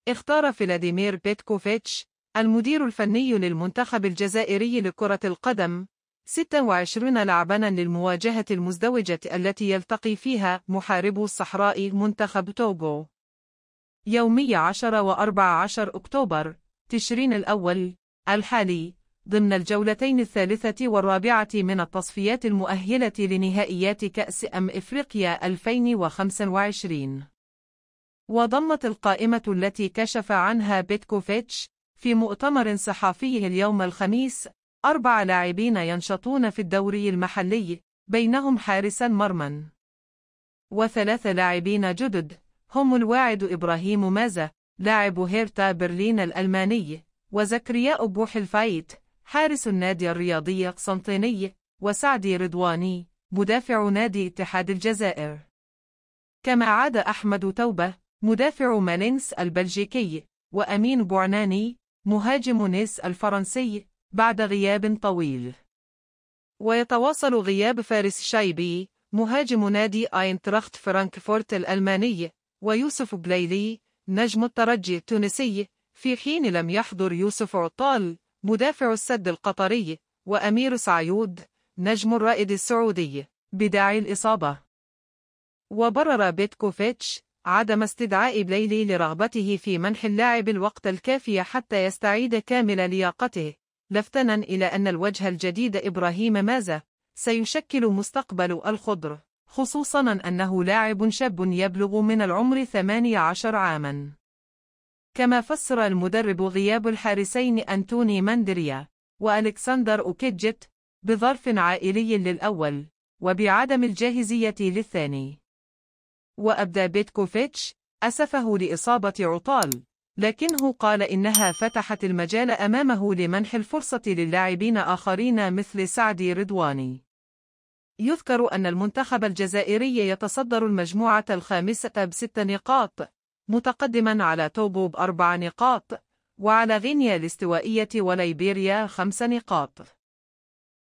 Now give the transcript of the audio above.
اختار فلاديمير بيتكوفيتش المدير الفني للمنتخب الجزائري لكرة القدم 26 لاعباً للمواجهة المزدوجة التي يلتقي فيها محاربو الصحراء منتخب توغو يوم 10 و14 أكتوبر تشرين الأول الحالي ضمن الجولتين الثالثة والرابعة من التصفيات المؤهلة لنهائيات كأس إفريقيا 2025. وضمت القائمة التي كشف عنها بيتكوفيتش في مؤتمر صحفي اليوم الخميس 4 لاعبين ينشطون في الدوري المحلي، بينهم حارسا مرمى و3 لاعبين جدد هم الواعد إبراهيم مازا لاعب هيرتا برلين الألماني، وزكرياء بوحلفايت حارس النادي الرياضي قسنطيني، وسعدي رضواني مدافع نادي اتحاد الجزائر. كما عاد أحمد توبة مدافع مالينس البلجيكي، وأمين بوعناني مهاجم نيس الفرنسي بعد غياب طويل. ويتواصل غياب فارس شايبي مهاجم نادي أينتراخت فرانكفورت الألماني، ويوسف بليلي نجم الترجي التونسي، في حين لم يحضر يوسف عطال مدافع السد القطري، وأمير سعيود نجم الرائد السعودي بداعي الإصابة. وبرر بيتكوفيتش عدم استدعاء بليلي لرغبته في منح اللاعب الوقت الكافي حتى يستعيد كامل لياقته، لفتنا إلى أن الوجه الجديد إبراهيم مازا سيشكل مستقبل الخضر، خصوصا أنه لاعب شاب يبلغ من العمر 18 عاما. كما فسر المدرب غياب الحارسين أنتوني ماندريا وألكسندر أوكيدجت بظرف عائلي للأول، وبعدم الجاهزية للثاني. وأبدى بيتكوفيتش أسفه لإصابة عطال، لكنه قال إنها فتحت المجال أمامه لمنح الفرصة للاعبين آخرين مثل سعدي رضواني. يذكر أن المنتخب الجزائري يتصدر المجموعة الخامسة ب6 نقاط، متقدما على توغو ب4 نقاط، وعلى غينيا الاستوائية وليبيريا 5 نقاط.